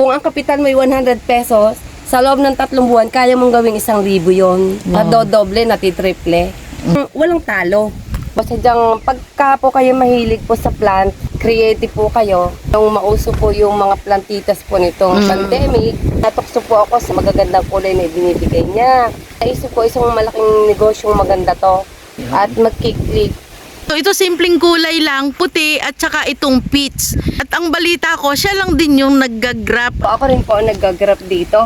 Kung ang kapital mo ay 100 pesos, sa loob ng 3 buwan, kaya mong gawing 1,000 yun. Nadodoble, natitriple. Walang talo. Basta dyang pagka po kayo mahilig po sa plant, creative po kayo. Nung mauso po yung mga plantitas po nitong pandemic, natukso po ako sa magagandang kulay na ibinibigay niya. Naisip ko isang malaking negosyong maganda to at magkiklik. So ito simpleng kulay lang, puti at saka itong peach. At ang balita ko, siya lang din yung nagga-grab. Ako rin po ang nag-grab dito.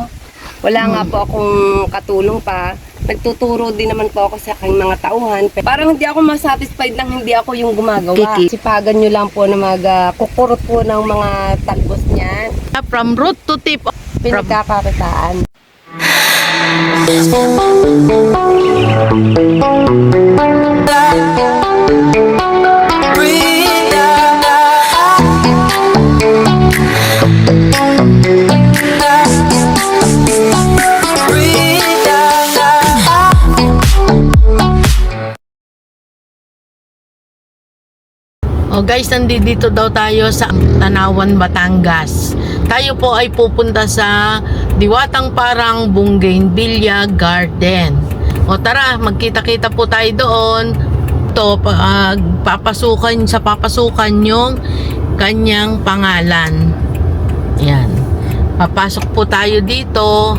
Wala nga po akong katulong pa. Nagtuturo din naman po ako sa aking mga tauhan. Parang hindi ako masatisfied nang hindi ako yung gumagawa. Sipagan nyo lang po na magkukurot po ng mga talbos niyan. From root to tip. Pinagkakakitaan. Oh guys, nandito daw tayo sa Tanawan, Batangas. Tayo po ay pupunta sa Diwatang Parang Bougainvillea Garden. O tara, magkita-kita po tayo doon. Ito, papasukan yung kanyang pangalan. Yan. Papasok po tayo dito.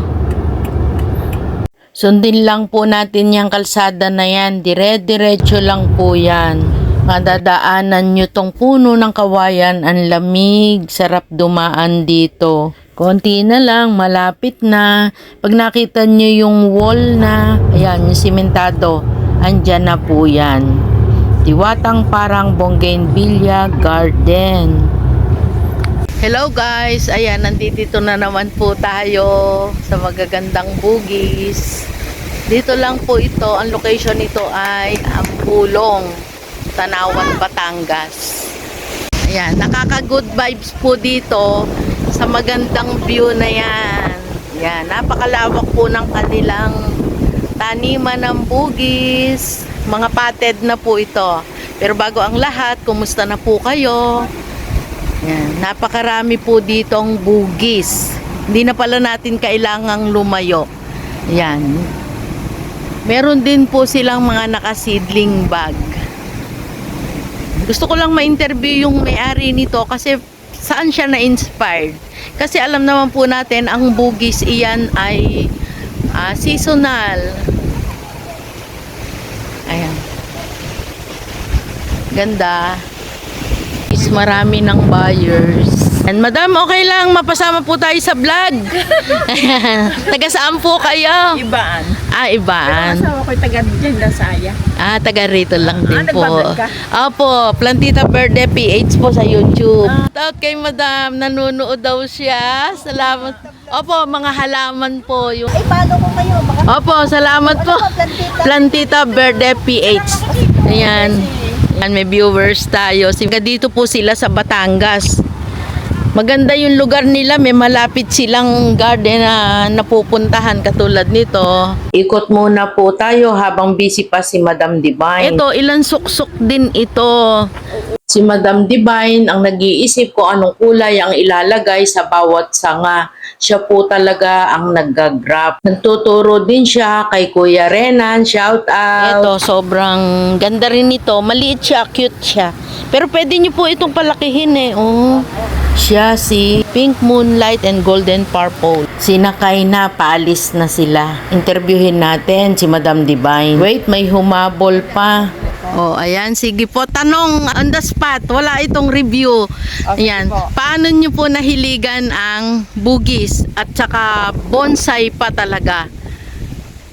Sundin lang po natin yung kalsada na yan. Dire-diretso lang po yan. Madadaanan nyo tong puno ng kawayan. Ang lamig, sarap dumaan dito. Konti na lang, malapit na. Pag nakita nyo yung wall na, ayan, yung simentado, andyan na po yan. Diwatang Parang Bougainvillea Garden. Hello guys, ayan, nandito na naman po tayo sa magagandang bugis. Dito lang po ito, ang location nito ay Ampulong, Tanawan, Batangas. Ayan, nakaka-good vibes po dito sa magandang view na yan. Ayan, napakalawak po ng kanilang taniman ng bugis. Mga potted na po ito. Pero bago ang lahat, kumusta na po kayo? Ayan, napakarami po ditong bugis. Hindi na pala natin kailangang lumayo. Ayan. Meron din po silang mga nakaseedling bag. Gusto ko lang ma-interview yung may-ari nito kasi saan siya na-inspired. Kasi alam naman po natin ang bugis iyan ay seasonal. Ayan. Ganda. Marami ng buyers. And madam, okay lang mapasama po tayo sa vlog. Taga saan po kayo? Ibaan. Ibaan. Pero asawa ko'y taga dyan, Dasaya. Taga rito lang din po. nagbablog ka? Opo, Plantita Verde PH po sa YouTube. Shout kay madam, nanonood daw siya. Salamat. Opo, mga halaman po. Yung... Ay, paano ko kayo? Baka Opo, salamat po. Plantita Verde PH. Ayan. Ayan, may viewers tayo. Dito po sila sa Batangas. Maganda yung lugar nila, may malapit silang garden na napupuntahan katulad nito. Ikot muna po tayo habang busy pa si Madam Divine. Ito, ilan suksok din ito. Si Madam Divine ang nag-iisip ko anong kulay ang ilalagay sa bawat sanga. Siya po talaga ang nag-grab. Nagtuturo din siya kay Kuya Renan. Shout out. Ito, sobrang ganda rin ito. Maliit siya, cute siya. Pero pwede nyo po itong palakihin eh. Oh. Siya si Pink Moonlight and Golden Purple. Sinakay na, paalis na sila. Interviewin natin si Madam Divine. Wait, may humabol pa. Oh, ayan, sige po. Tanong on the spot. Wala itong review. Ayan. Paano nyo po nahiligan ang bugis at saka bonsai pa talaga?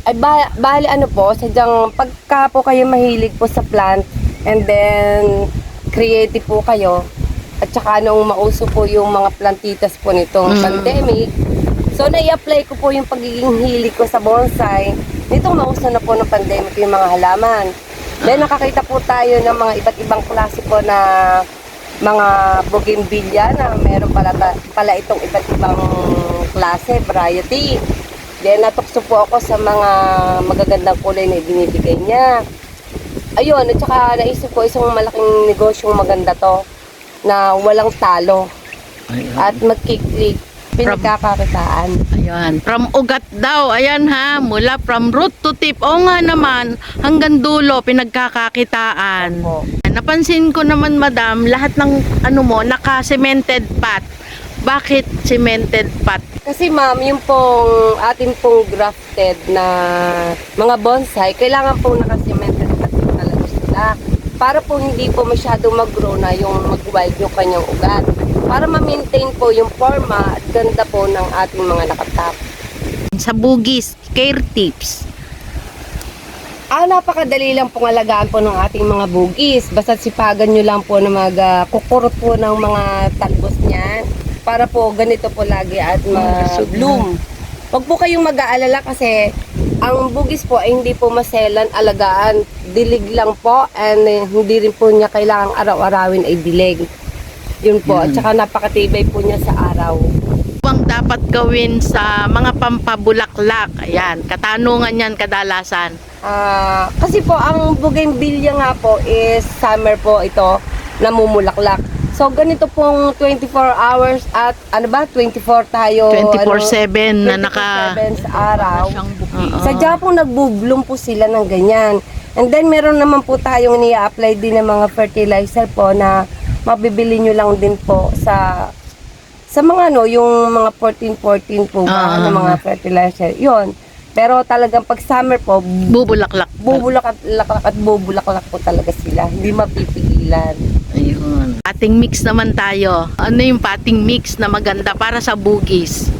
Ay, bali ano po, sadyang pagka po kayo mahilig po sa plant and then creative po kayo, at saka nung mauso po yung mga plantitas po nitong pandemic, so nai-apply ko po yung pagiging hilig ko sa bonsai. Nitong mauso na po ng pandemic yung mga halaman. Then nakakita po tayo ng mga iba't ibang klase po na mga bougainvillea na meron pala itong iba't ibang klase, variety. Then natukso po ako sa mga magagandang kulay na ibinibigay niya. Ayun, at saka naisip ko isang malaking negosyong maganda to na walang talo at magkiklik. pinagkakakitaan. Ayan, from ugat daw. Ayan ha, mula from root to tip. O nga naman, hanggang dulo, pinagkakakitaan. Opo. Napansin ko naman, madam, lahat ng naka-cemented pot. Bakit cemented pot? Kasi ma'am, yung pong ating pong grafted na mga bonsai, kailangan pong naka-cemented pati talaga sila. Para po hindi po masyado mag-grow na yung mag-wild yung kanyang ugat. Para ma-maintain po yung forma at ganda po ng ating mga nakatap. Sa bugis, care tips. Napakadali lang pong alagaan po ng ating mga bugis. Basta sipagan nyo lang po na kukurot po ng mga talbos niyan. Para po ganito po lagi at ma-bloom. Huwag po kayong mag-aalala kasi ang bugis po ay hindi po maselan, alagaan. Dilig lang po and hindi rin po niya kailangang araw-arawin ay dilig. Yun po. At saka napakatibay po niya sa araw. Ang dapat gawin sa mga pampabulaklak? Ayan, katanungan yan kadalasan. Kasi po ang bougainvillea nga po is summer po ito namumulaklak. So ganito pong 24 hours at 24 tayo 24/7 na 24/7 sa araw. Oo. Sadya po nagbo-bloom po sila ng ganyan. And then meron naman po tayong ni-apply din ng mga fertilizer po na mabibili nyo lang din po sa mga yung mga 14 po ba na mga fertilizer. Yun. Pero talagang pag summer po, Bubulaklak. bubulaklak po talaga sila. Hindi mapipigilan. Ayun. Pating mix naman tayo. Ano yung pating mix na maganda para sa bugis?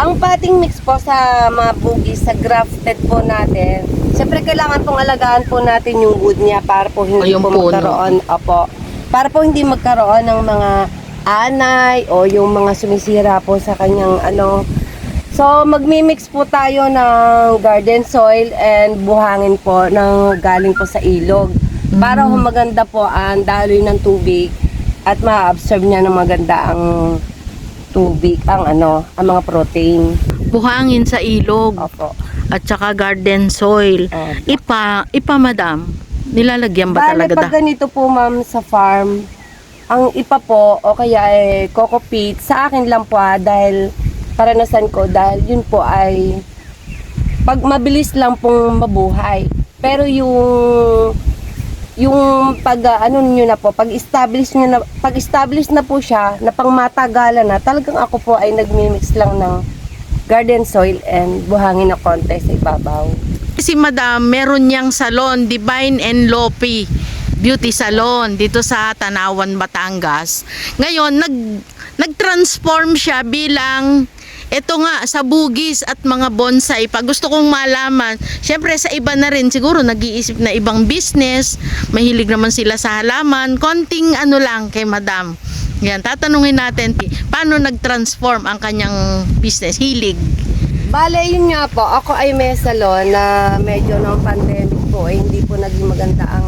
Ang potting mix po sa mga bugis, sa grafted po natin, siyempre kailangan pong alagaan po natin yung wood niya para po hindi yung po puno. magkaroon, para po hindi magkaroon ng mga anay o yung mga sumisira po sa kanyang So magmi-mix po tayo ng garden soil and buhangin po ng galing po sa ilog. Para humaganda po ang daloy ng tubig at ma-absorb niya ng maganda ang tubig, ang mga protein. Buhangin sa ilog. Opo. At saka garden soil. Ipa madam, nilalagyan ba Bale, talaga pag ganito po ma'am sa farm, ang ipa po o kaya coco peat, sa akin lang po dahil karanasan ko, dahil yun po ay pag mabilis lang pong mabuhay. Pero yung pag establish na po siya na pangmatagalan na, talagang ako po ay nagmi-mix lang ng garden soil and buhangin na konti sa ibabaw. Si madam, meron niyang salon, Divine and Lopi Beauty Salon dito sa Tanawan, Batangas. Ngayon, nag-transform siya bilang ito nga, sa bugis at mga bonsai. Pag gusto kong malaman, syempre sa iba na rin, siguro nag-iisip na ibang business, mahilig naman sila sa halaman, konting lang kay madam. Yan, tatanungin natin, paano nag-transform ang kanyang business, hilig? Bale, yun nga po, ako ay may salon na medyo ng pandemic po, hindi po naging maganda ang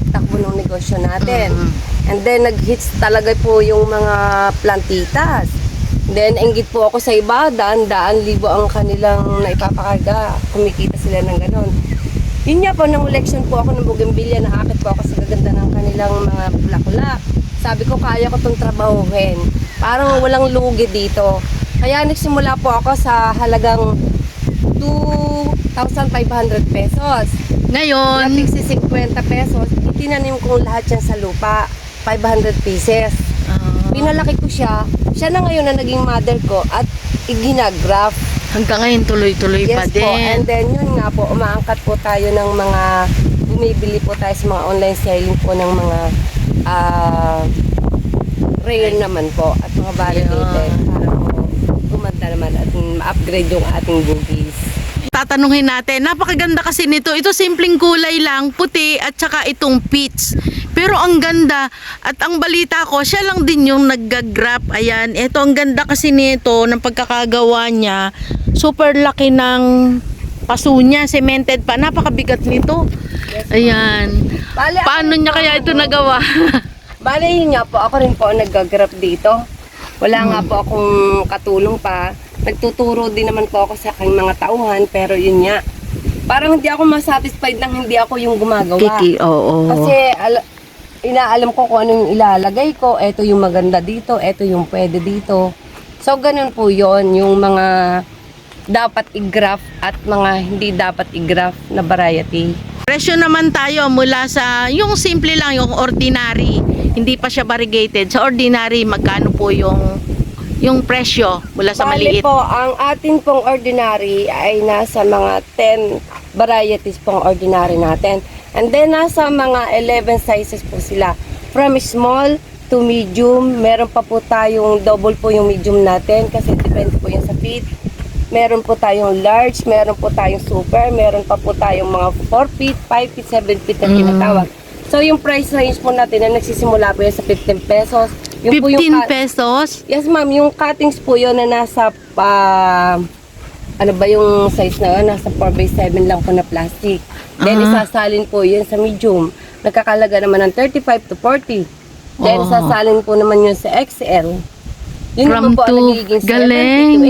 takbo ng negosyo natin. And then, nag-hits talaga po yung mga plantitas. Then, inggit po ako sa iba, daan-daan libo ang kanilang naipapakarga. Kumikita sila ng ganon. Yun nga po, nang election po ako ng bougainvillea, nakakit po ako sa gaganda ng kanilang mga bulaklak. Sabi ko, kaya ko itong trabahuhin. Parang walang lugi dito. Kaya nagsimula po ako sa halagang 2,500 pesos. Ngayon, Nating si 50 pesos, itinanim kong lahat yan sa lupa. 500 pieces. Pinalaki ko siya. Siya na ngayon na naging mother ko at iginagraph. hanggang ngayon tuloy-tuloy pa Yes po. And din. then yun nga po, umaangkat po tayo ng mga, bumibili po tayo sa mga online selling po ng mga rare naman po at mga validated para po gumanda naman at ma-upgrade yung ating boogies. Tatanungin natin, napakaganda kasi nito. Ito simpleng kulay lang, puti at saka itong peach. Pero ang ganda at ang balita ko, siya lang din yung naggagrap. Ayan, ito ang ganda kasi nito ng pagkakagawa niya. Super laki ng paso niya, cemented pa. Napakabigat nito. Ayan. Bale, Paano niya kaya ito nagawa? Bale yun nga po, ako rin po ang naggagrap dito. Wala nga po akong katulong pa. Nagtuturo din naman po ako sa aking mga tauhan, pero yun nga. Parang hindi ako masatisfied nang hindi ako yung gumagawa. Oo. Kasi inaalam ko kung ano yung ilalagay ko. Ito yung maganda dito, ito yung pwede dito. So, ganun po yon yung mga dapat i-graft at mga hindi dapat i-graft na variety. Presyo naman tayo mula sa yung simple lang, yung ordinary. Hindi pa siya variegated. Sa ordinary, magkano po yung presyo mula sa Bale maliit? po, ang atin pong ordinary ay nasa mga 10 varieties pong ordinary natin. And then, nasa mga 11 sizes po sila. From small to medium, meron pa po tayong double po yung medium natin kasi depende po yan sa feet. Meron po tayong large, meron po tayong super, meron pa po tayong mga 4 feet, 5 feet, 7 feet na tinatawag. So, yung price range po natin na nagsisimula po yan sa 15 pesos. Yung po 15 pesos? Yes, ma'am. Yung cuttings po yun na nasa, ano ba yung size na yun? Nasa 4x7 lang po na plastic. Then, isasalin po yun sa medium. Nagkakalaga naman ng 35 to 40. Then, isasalin po naman yun sa XL. Yun From po ang to nagiging 70 galing. to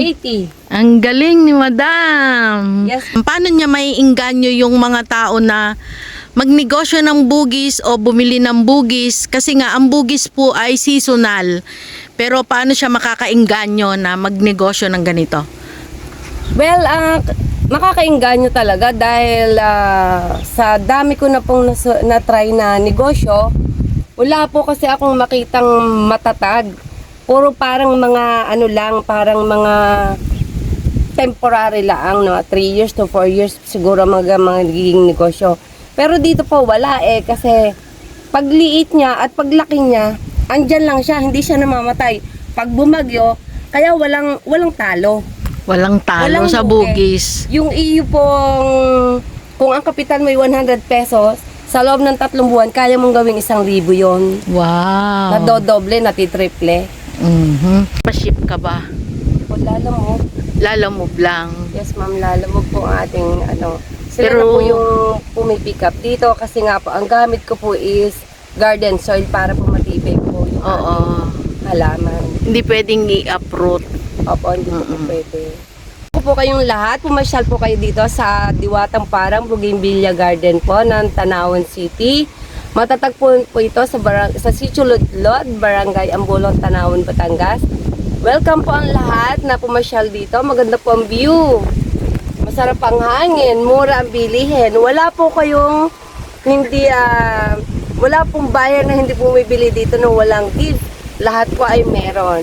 80. Ang galing ni Madam. Yes. Paano niya may inganyo yung mga tao na magnegosyo ng bugis o bumili ng bugis? Kasi nga, ang bugis po ay seasonal. Pero paano siya makakainganyo na magnegosyo ng ganito? Well, makakainganyo talaga dahil sa dami ko na pong na-try na negosyo, wala po kasi akong makitang matatag. Puro parang mga ano lang, parang mga temporary lang, no? 3 years to 4 years siguro mga nagiging negosyo. Pero dito po wala kasi pagliit niya at paglaki niya, andyan lang siya, hindi siya namamatay. Pag bumagyo, kaya walang talo. Walang talo Walang sa lugi. bugis. Yung iyo pong, kung ang kapital mo ay 100 pesos, sa loob ng 3 buwan, kaya mong gawing 1,000 yon. Wow. Nadodoble, natitriple. Pa-ship ka ba? O lalamove. Lalamove lang. Yes, ma'am, lalamove po ang ating ano. Sila Pero- na po yung pumipick up dito kasi nga po, ang gamit ko po is garden soil para po matibay po yung Oo. ating halaman. Hindi pwedeng i-uproot. Opo, hindi po po pwede. Po kayong lahat, pumasyal po kayo dito sa Diwatang Parang Bougainvillea Garden po ng Tanawan City. Matatagpuan po ito sa Sitio Ludlod, Barangay Ambolon, Tanawan, Batangas. Welcome po ang lahat na pumasyal dito. Maganda po ang view. Masarap ang hangin, mura ang bilihin. Wala po kayong wala pong bayan na hindi bumibili dito ng walang gift. Lahat po ay meron.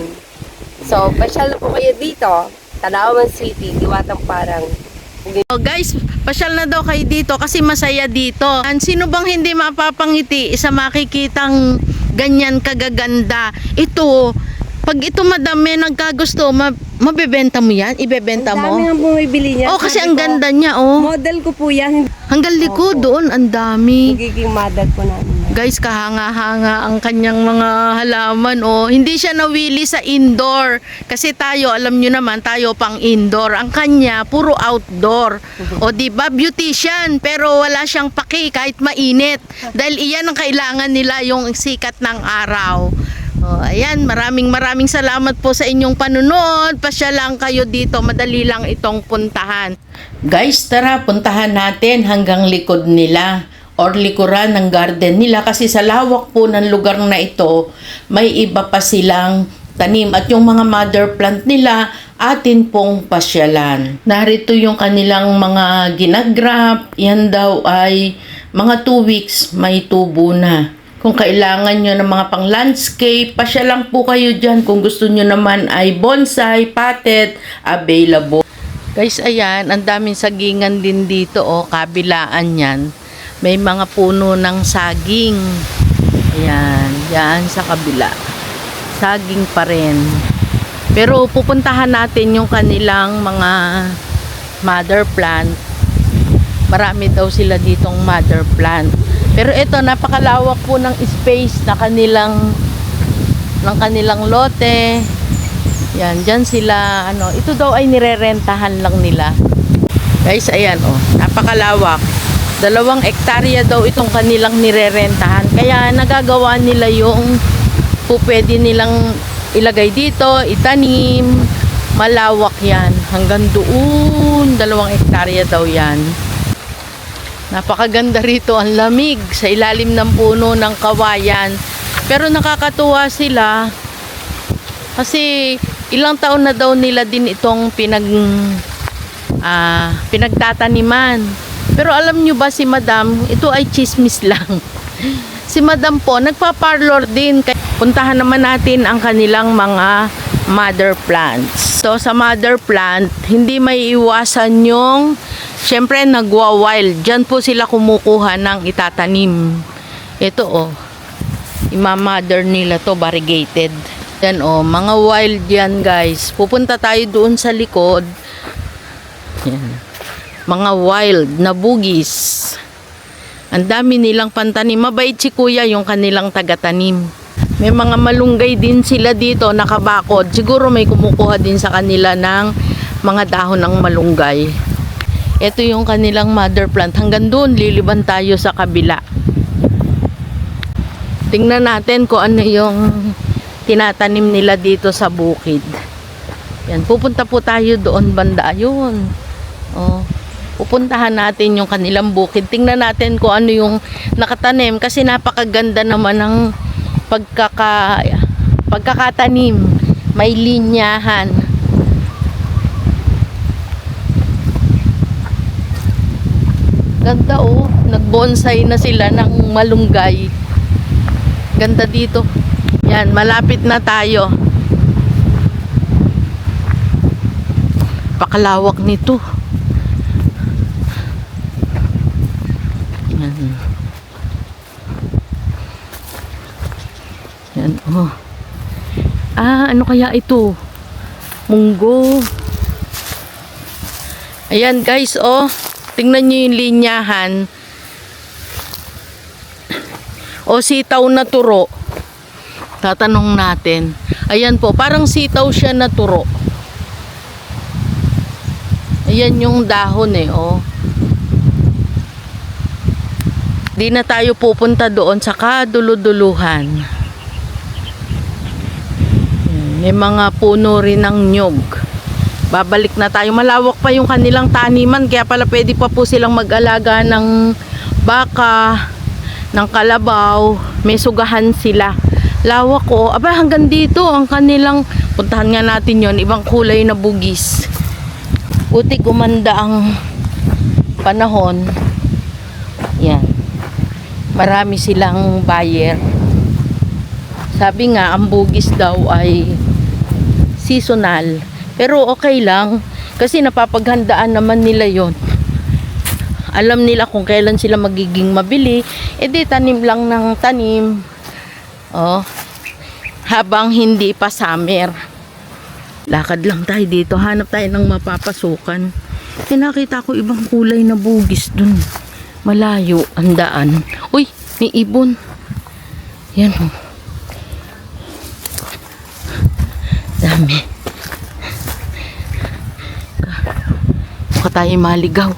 So, pasyal na po kayo dito. Tanawan City, Diwatang Parang. Oh, guys, pasyal na daw kayo dito kasi masaya dito. Sino bang hindi mapapangiti sa makikitang ganyan kagaganda? Ito, pag ito madam may nagkagusto, mabebenta mo yan? Ibebenta Ang dami mo? nga bumibili niya. Oh, kasi Sabi ang ko, ganda niya, oh. Model ko po yan. Hanggang likod doon, ang dami. Magiging model po namin. Guys, kahanga-hanga ang kanyang mga halaman, oh. Hindi siya nawili sa indoor. Kasi tayo, alam nyo naman, tayo pang indoor. Ang kanya, puro outdoor. O diba, beautician. Pero wala siyang paki kahit mainit. Dahil iyan ang kailangan nila, yung sikat ng araw. Oh, ayan, maraming salamat po sa inyong panunood. Pasya lang kayo dito, madali lang itong puntahan. Guys, tara, puntahan natin hanggang likod nila or likuran ng garden nila kasi sa lawak po ng lugar na ito, may iba pa silang tanim at yung mga mother plant nila atin pong pasyalan. Narito yung kanilang mga ginagrap. Yan daw ay mga 2 weeks may tubo na. Kung kailangan nyo ng mga pang landscape, pasya lang po kayo dyan. Kung gusto nyo naman ay bonsai, potted, available. Guys, ayan, ang daming sagingan din dito, oh, kabilaan yan. May mga puno ng saging. Ayan, yan sa kabila. Saging pa rin. Pero pupuntahan natin yung kanilang mga mother plant. Marami daw sila ditong mother plant. Pero ito, napakalawak po ng space na kanilang lote. Yan, dyan sila, ito daw ay nirerentahan lang nila. Guys, ayan, oh, napakalawak. 2 hektarya daw itong kanilang nirerentahan. Kaya nagagawa nila yung pwede nilang ilagay dito, itanim. Malawak yan. Hanggang doon, 2 hektarya daw yan. Napakaganda rito, ang lamig sa ilalim ng puno ng kawayan. Pero nakakatuwa sila kasi Ilang taon na daw nila din itong pinagtataniman. Pero alam nyo ba si Madam, ito ay chismis lang. Si Madam po, nagpa-parlor din. Puntahan naman natin ang kanilang mga mother plants. So sa mother plant, hindi may iwasan yung, syempre nagwa-wild. Diyan po sila kumukuha ng itatanim. Ito oh, ima-mother nila to, variegated. Yan oh, mga wild yan guys. Pupunta tayo doon sa likod. Yan. Mga wild na bugis. Ang dami nilang pantanim. Mabait si kuya yung kanilang tagatanim. May mga malunggay din sila dito nakabakod. Siguro may kumukuha din sa kanila ng mga dahon ng malunggay. Ito yung kanilang mother plant. Hanggang doon liliban tayo sa kabila. Tingnan natin kung ano yung tinatanim nila dito sa bukid. Yan, pupunta po tayo doon banda. Ayun. Oh. Pupuntahan natin yung kanilang bukid. Tingnan natin kung ano yung nakatanim kasi napakaganda naman ng pagkakatanim. May linyahan. Ganda oh, nagbonsai na sila ng malunggay. Ganda dito. Yan, malapit na tayo. Pakalawak nito. Yan oh. Ano kaya ito? Munggo. Ayan guys oh. Tingnan nyo yung linyahan. O sitaw na turo. Tatanong natin. Ayan po, parang sitaw siya na turo. Ayan yung dahon eh oh. Di na tayo pupunta doon sa kaduluduluhan. May mga puno rin ng nyog. Babalik na tayo. Malawak pa yung kanilang taniman. Kaya pala pwede pa po silang mag-alaga ng baka, ng kalabaw. May sugahan sila. Lawak ko. Aba hanggang dito ang kanilang, puntahan nga natin yon, ibang kulay na bugis. Buti gumanda ang panahon. Yan. Marami silang buyer. Sabi nga, ang bugis daw ay seasonal. Pero okay lang. Kasi napapaghandaan naman nila yon. Alam nila kung kailan sila magiging mabili. E di tanim lang ng tanim. Oh, habang hindi pa summer. Lakad lang tayo dito. Hanap tayo ng mapapasukan. Nakita ko ibang kulay na bugis dun. Malayo ang daan. Uy, may ibon. Yan o. Dami. Baka tayo maligaw.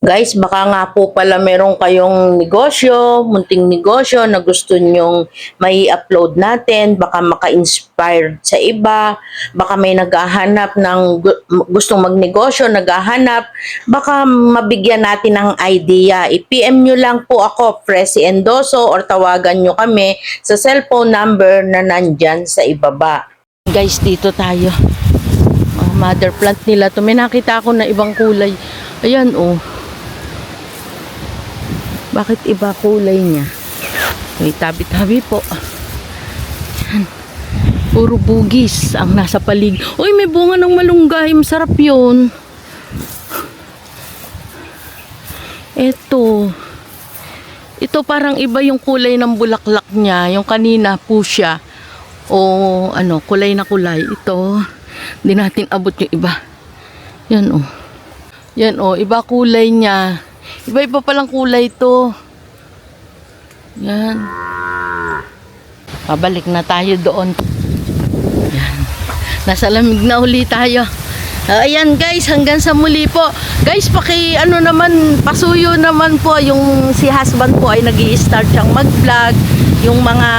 Guys, baka nga po pala meron kayong negosyo, munting negosyo na gusto nyong may upload natin, baka maka-inspire sa iba, baka may naghahanap ng gustong magnegosyo, naghahanap, baka mabigyan natin ng idea. I-PM nyo lang po ako, Presi Endoso, or tawagan nyo kami sa cellphone number na nandyan sa ibaba. Guys, dito tayo. Mother plant nila to. May nakita ako na ibang kulay. Ayan, oh. Bakit iba kulay niya? May tabi-tabi po. Yan. Puro bugis ang nasa palig. Uy, may bunga ng malunggay. Masarap yun. Ito parang iba yung kulay ng bulaklak niya. Yung kanina fuchsia. O ano, kulay na kulay. Ito, hindi natin abot yung iba. Yan oh. Yan oh, iba kulay niya. Iba-iba palang kulay to. Yan. Pabalik na tayo doon. Yan. Nasa lamig na uli tayo. Ayan guys, hanggang sa muli po. Guys, pasuyo naman po yung si husband po ay nag-i-start siyang mag-vlog. Yung mga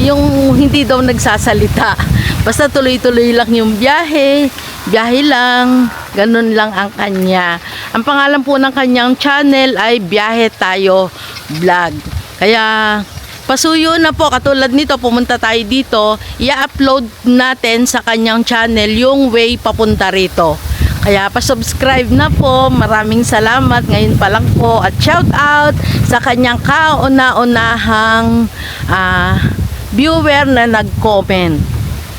yung hindi daw nagsasalita. Basta tuloy-tuloy lang yung biyahe. Biyahe lang. Ganun lang ang kanya. Ang pangalan po ng kanyang channel ay Biyahe Tayo Vlog. Kaya Pasuyo na po, katulad nito, pumunta tayo dito, i-upload natin sa kanyang channel yung way papunta rito. Kaya pa-subscribe na po. Maraming salamat ngayon pa lang po. At shout out sa kanyang kauna-unahang viewer na nag-comment.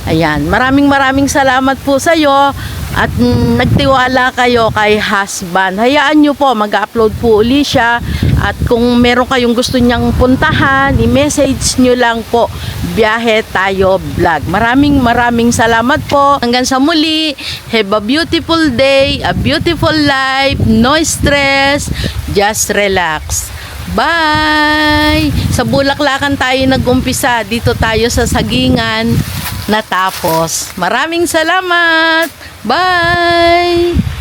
Ayan, maraming salamat po sa iyo at nagtiwala kayo kay husband. Hayaan nyo po, mag-upload po uli siya at kung meron kayong gusto niyang puntahan, i-message nyo lang po, Biyahe Tayo Vlog. Maraming salamat po. Hanggang sa muli, have a beautiful day, a beautiful life, no stress, just relax. Bye! Sa Bulaklakan tayo nag-umpisa. Dito tayo sa Sagingan natapos. Maraming salamat! Bye!